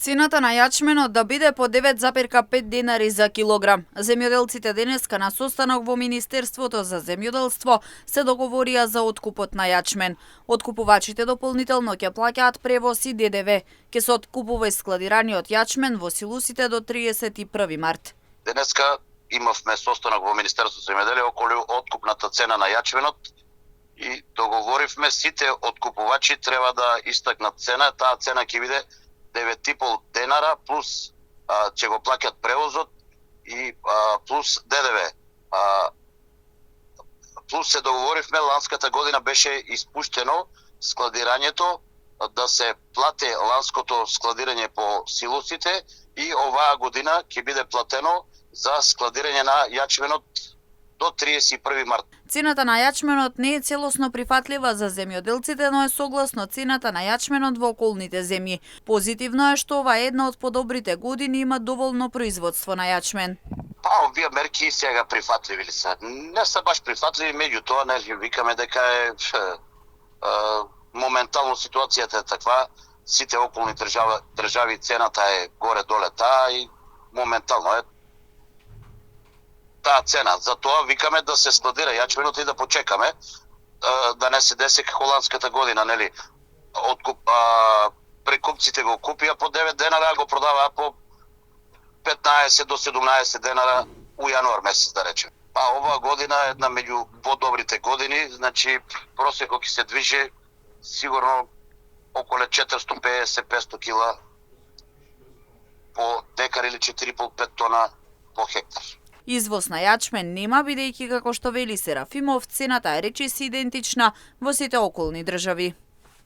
Цената на јачменот да биде по 9,5 денари за килограм. Земјоделците денеска на состанок во Министерството за земјоделство се договорија за откупот на јачмен. Откупувачите дополнително ќе плаќаат превоз и ДДВ. Ќе се откупува и складираниот јачмен во силусите до 31 март. Денеска имавме состанок во Министерството за земјоделие околу откупната цена на јачменот и договоривме сите откупувачи треба да истакнат цена. Таа цена ќе биде 9,5 денара плюс ќе го плаќат превозот и плюс ДДВ. Плюс се договоривме, ланската година беше испуштено складирањето, да се плати ланското складирање по силусите и оваа година ќе биде платено за складирање на јачменот до 31 март. Цената на јачменот не е целосно прифатлива за земјоделците, но е согласно цената на јачменот во околните земји. Позитивно е што ова е една од подобрите години, има доволно производство на јачмен. Овие мерки сега прифатливи ли се? Не се баш прифатливи, меѓутоа не викаме дека е моментално ситуацијата е таква, сите околни држави цената е горе-доле таа и моментално е таа цена. Затоа викаме да се складира јачменот и да почекаме да не се деси холандската година, нели? Прекупците го купија по 9 денара, го продаваа по 15 до 17 денара у јануар месец, да речем. Оваа година е една меѓу подобрите години, значи просекот ќе се движи сигурно околу 450-500 кила по декар или 4,5 тона по хектар. Извоз на јачмен нема, бидејќи како што вели Серафимов, цената е речиси идентична во сите околни држави.